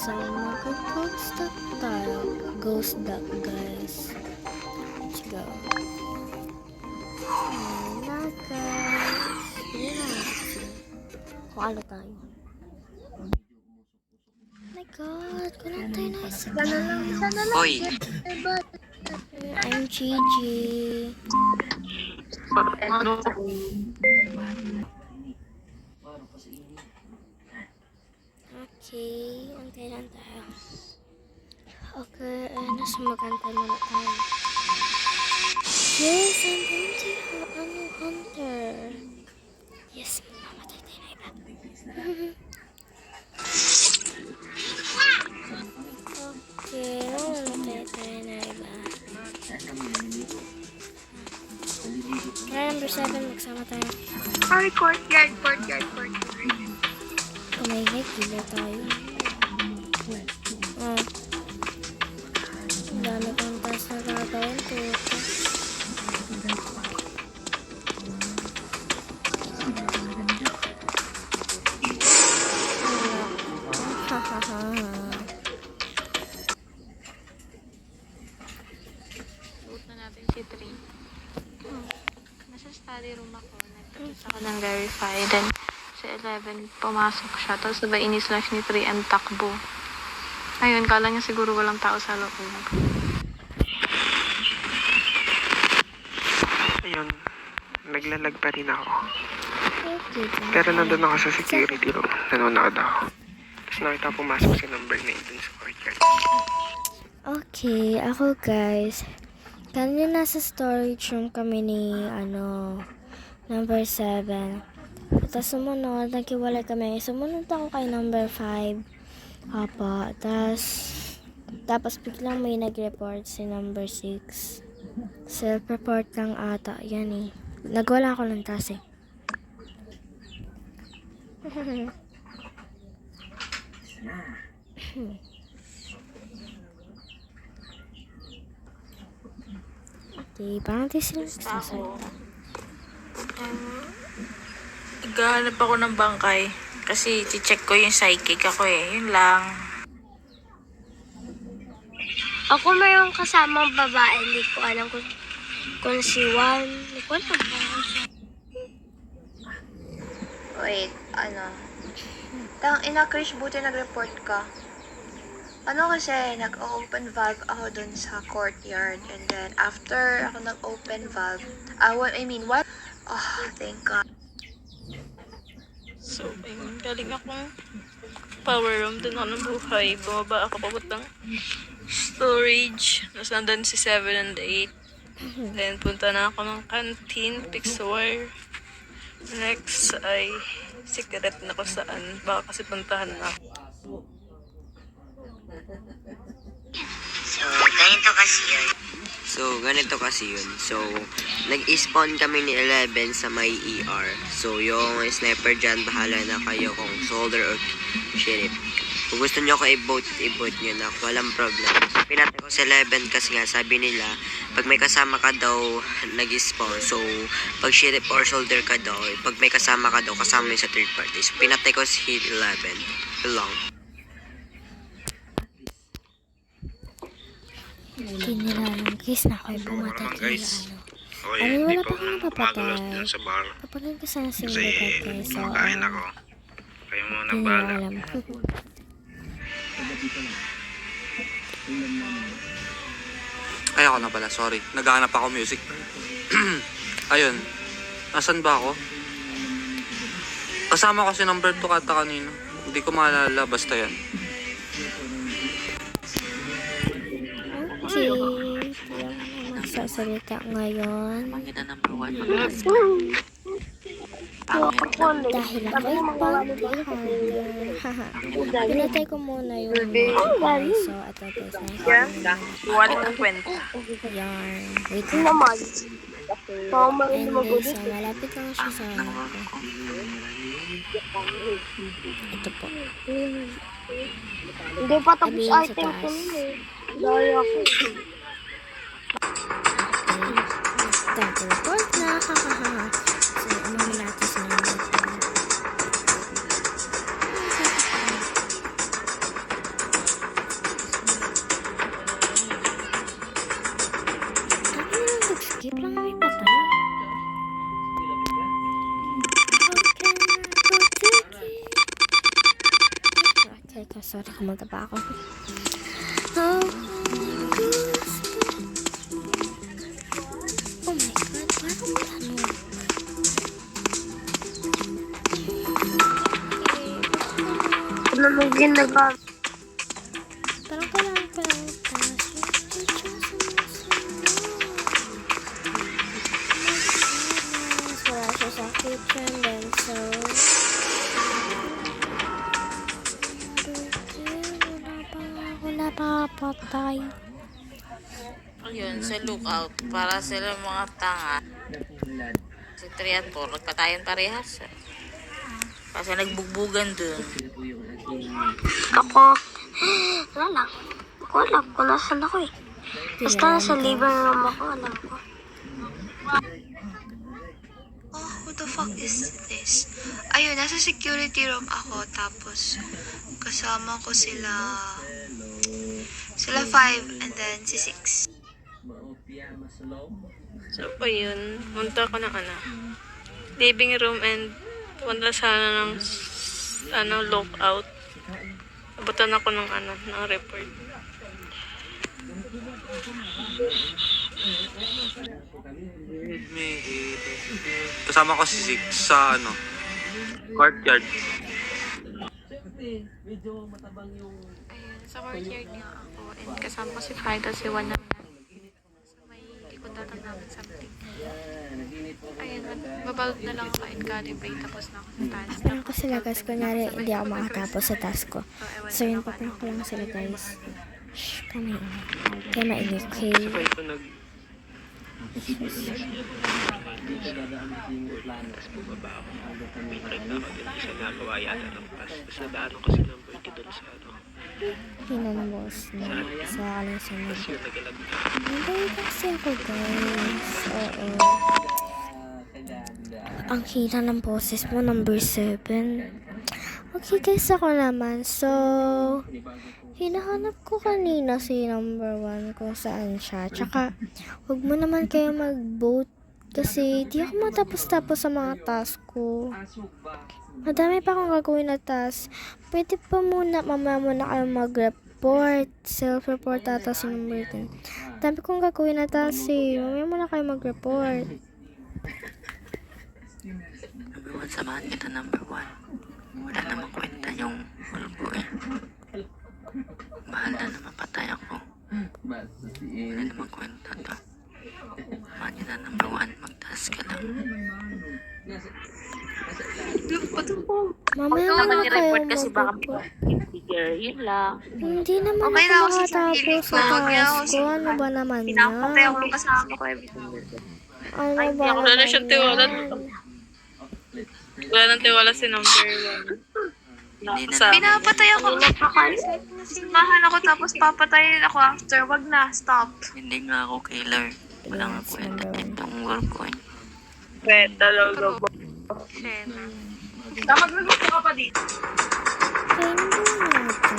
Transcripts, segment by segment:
So, mag-ghost duck tayo. Ghost duck, guys. Let's go. Ayan na, guys. Hindi na natin. Kung ano tayo. Oh my god, kulang tayo na isa. Isa na lang. Hoy! I'm Gigi. Okay, antay lang tayo. Okay, nasa magantay muna tayo. Yes, I'm going to hunter. Yes, mamatay tayo na iba. Okay, mamatay tayo na iba. Kaya number 7, magsama tayo. Ay, courtyard. Oh my god, gila tayo. Oh. Ang dami kong taas na gagawin. Tuto. Loot na natin si 3. Nasa study room ako. Nagtapos ako ng verify. Then, sa 11, pumasok siya. Tapos sabay ini-slash ni 3 and takbo. Ayun, kala niya siguro walang tao sa loob. Ayun, naglalag pa rin ako. Okay, Pero nandun ako sa security room. Nanonood ako. Tapos nakita pumasok si number 9 dun sa courtyard. okay, ako guys. Kanina nasa storage room kami ni, number 7. Tapos sumunod, nagkiwalay kami. Sumunod ako kay number 5. Apa, tapos biglang may nag-report si number 6. Self-report lang ata. Yan eh. Nagwala ako ng taas eh. Okay, parang di sila nagsasalita. Naghahanap ako ng bangkay. Kasi check ko yung psychic ako eh. Yun lang. Ako mayroong kasamang babae, hindi ko alam kung si Juan. Hindi ko alam ba? Wait, ina Krish, buti nag-report ka. Kasi, nag-open valve ako dun sa courtyard. And then, after ako nag-open valve, what? Oh, thank God. So, ayun. Galing akong power room. Doon ako ng buhay. Bumaba ako papuntang storage. Tapos nandun si 7 and 8. Then, punta na ako ng canteen. Fix wire. Next ay secret na kung saan. Baka kasi puntahan na ako. Ganito kasi yun. So, nag-spawn kami ni 11 sa may ER. So, yung sniper dyan, bahala na kayo kung soldier or sheriff. Kung gusto nyo ko i-vote nyo na. Walang problem. So, pinatay ko sa 11 kasi nga, sabi nila, pag may kasama ka daw, nag-spawn. So, pag sheriff or soldier ka daw, pag may kasama ka daw, kasama yun sa third party. So, pinatay ko si 11. Long. Hindi nila alam guys na ako'y pumatay kay Okay, wala di pa pa akong ako gumagalas napapatay. dun sa bar. Kapag nagkasama sa Kasi guys, so, kumakain ako. Kayo muna hindi nila bahala. alam. Ay, ako na pala, sorry. Naghahanap ako music. Ayun. Nasaan ba ako? Kasama ko si number 2 kata kanina. Hindi ko maalala, basta yan. Okay. Hindi ako magsasalita ngayon. Pangina number 1. Dahil ako'y pang-hunter. Haha. Pinatay ko muna yung so at tapos na. Iwan ng kwenta. Yarn. Wait Hindi lang. naman. And then, so, malapit lang siya sa ano ko. Ito po. Hindi pa tapos Sabihin sa item ko taas. nun eh. Dahil ako. Time to report na. Hahaha. So, umuwi natin sa number 2. patay. Okay, sorry, kumanta pa ako. Oh my God, parang ano. Ano mo ginagawa? Parang kailangan pa lang wala siya sa kitchen, then so wala pa patay. Ayun, sa lookout, para sila mga tanga. Si 3 at 4, nagpatayan parehas. Kasi nagbugbugan dun. Ako, wala lang. Ako alam kung nasan ako eh. Basta nasa living room ako, alam ko. Oh, who the fuck is this? Ayun, nasa security room ako. Tapos, kasama ko sila 5 and then si 6. So pa yun, punta ko ng living room and punta sana ng lookout. Abutan ako ng ng report. Kasama ko si Six sa courtyard. Ayun, sa courtyard nga ako. And kasama ko si Fido, si Juan naman. So, may ikot-datang namin something. Ayun, babalik na lang ako and calibrate. Tapos na ako sa task. Parang ko sila guys, kunyari hindi ako makatapos sa task ko. So yun, papanak ko lang sila guys. Shh, kaya maingay, okay? Saka ito tapos bumaba ako. May nakita ko din isa nagawa yata ng pass. Tapos nadaan kasi ng birthday doon sa Hinanamos na sa kalasan Tapos yun, nagalag na. Hindi kasi ako guys. Oo. Ang hina ng boses mo, number 7. Okay guys, ako naman. So, hinahanap ko kanina si number 1 kung saan siya. Tsaka, huwag mo naman kayo mag-vote kasi di ako matapos-tapos sa mga task ko. Madami pa akong gagawin na task. Pwede pa mamaya muna kayo mag-report. Self-report ata si number 10. Dami kong gagawin na task eh. Mamaya muna kayo mag-report. Everyone, samahan kita number 1. Wala namang kwenta yung ulbo eh. Mahal na mapatay ako. Wala namang kwenta to. Samahan kita number 1. Magtaas ka lang. Mamaya muna kayo mag-report. Figure, yun lang. Hindi naman Okay na ako ako sa makatapos sa task ko. Ano ba naman Pinapatay ako yan? ng kasama ko everything. Ano ba Wala naman na siyang tiwala. yan? Wala nang tiwala si number 1. Nakasama. Pinapatay ako. Simahan ako tapos papatayin ako after. Wag na, stop. Hindi nga ako killer. Wala nga kwenta itong work ko eh. Talaga ba? Shit. Dapat nagluto ka pa dito. Kaya hindi nata.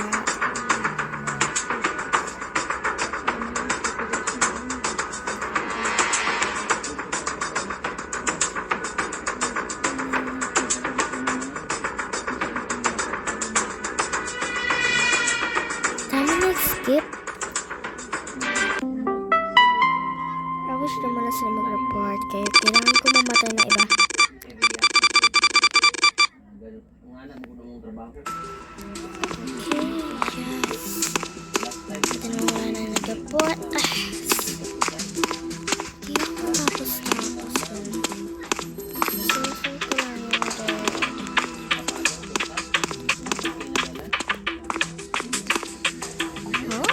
Dami nag-skip. I wish naman na sila mag-report kaya kailangan ko mamatay na iba. Okay, yes. Ito na wala na nag-report. Hindi ako tapos-tapos yun. Susun ko lang yung red. Huh?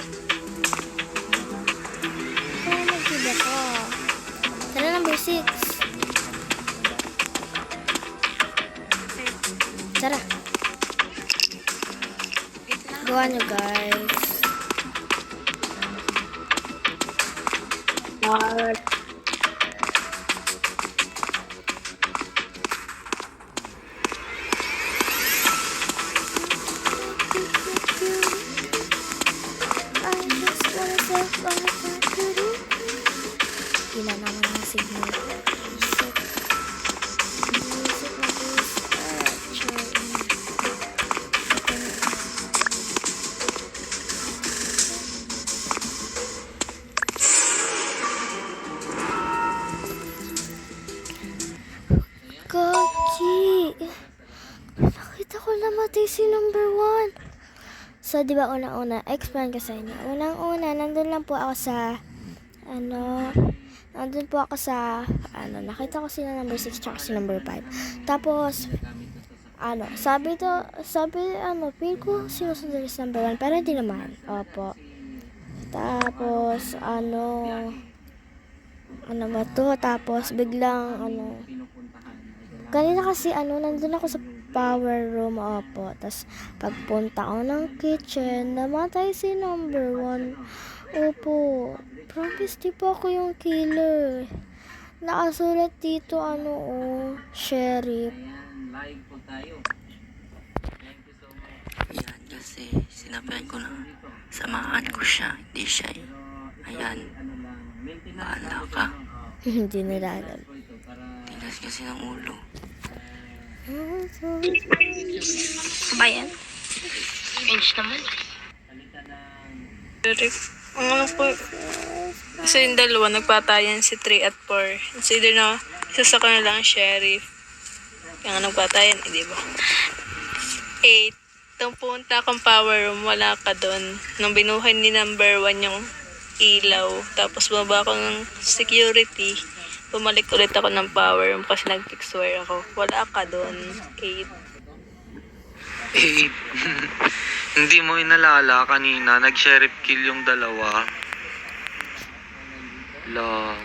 Kaya nag-iba ko. Tara, number 6. Tara. Gawa nyo, guys. I just wanna say what I could do. Gila naman ang signal. namatay si number 1. So, di ba unang-una, explain ko sa inyo. Unang-una, nandun lang po ako sa, nakita ko sila number 6 tsaka si number 5. Tapos, feel ko sinusunod si number 1, pero hindi naman. Opo. Tapos, tapos, biglang, kanina kasi, nandun ako sa power room, opo. Tapos, pagpunta ko ng kitchen, namatay si number 1. Opo. Promise, di po ako yung killer. Nakasulat dito, sheriff. Yan kasi sinabihan ko na samahan ko siya, hindi siya eh. Ayan, bahala ka. Hindi nilagal. Tigas kasi ng ulo. Ba yan? Cringe naman. Ang ano po, kasi yung dalawa, nagpatayan si 3 at 4. It's either na, isa sa kanila ang sheriff. Yung nagpatayan, di ba? 8. Nung punta akong power room, wala ka doon. Nung binuhay ni number 1 yung ilaw, tapos bumaba ako ng security, bumalik ulit ako ng power room kasi nag-fix wire ako. Wala ka doon. 8. Hindi mo inalala kanina, nag-sheriff kill yung dalawa. La.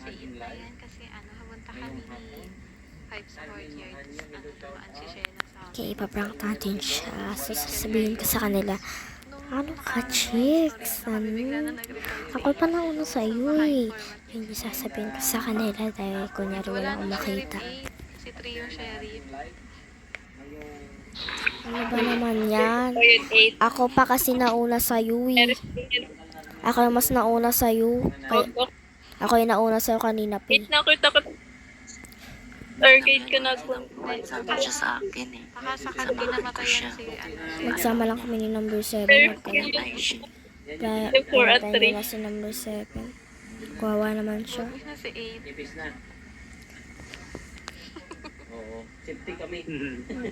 Si Ita yan kasi hamunta kami ni 5 courtyards. Tumaan si Shena sa akin. Okay, ipaprank natin siya. So, sasabihin ko sa kanila, ano ka, chicks? Ako pa nauna sa iyo eh. Yun yung sasabihin ko sa kanila dahil kunyari wala akong makita. Si 3 yung sheriff. Ano ba naman yan? Ako pa kasi nauna sa iyo eh. Ako yung mas nauna sa iyo. Ako yung nauna sa iyo kanina, Pi. Nakita ko. Arcade ka na po. Sabi siya sa akin eh. Nakasakan Samahan ko pinamatayan siya. si Magsama lang kami ni number 7. Kaya Patay siya. patay na si number 7. Kuwawa naman siya. Ubus na si 8.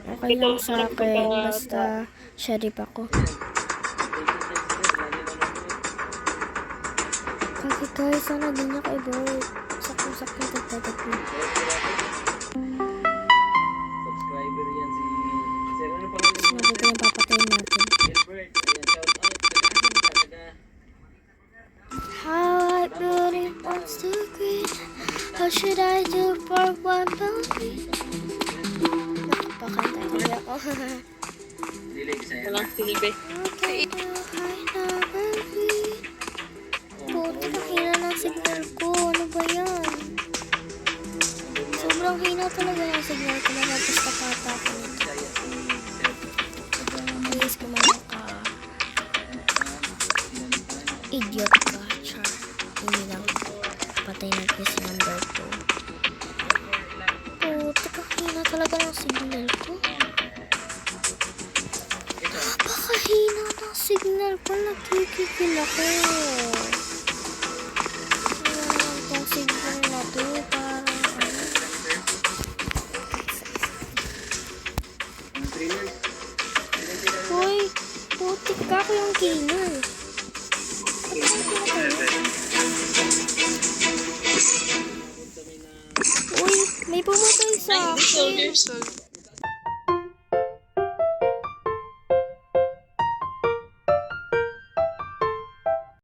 Okay lang sa akin. Basta sheriff ako. Kasi guys, sana din niya kay-vote. Sakong-sakong tagtagat na. Sabi ko yung papatayin natin. How I really wants to quit. How should I do for one moment? Nakapakanta tuloy ako. Walang silbi. Okay, I never quit. Puti ka hina ng signal ko. Ano ba yan? Sobrang hina talaga ng signal ko. Nagpasta pata ko nito. Please, kumain ka. Idiot ka, char. Hindi lang. Patay natin si number 2. Puti ka hina talaga ng signal ko. Napakahina ng signal ko. Nagkikikil ako. Wala naman tong signal na to. Parang Hoy, putik ka ko yung killer. Uy, may pumatay sa akin.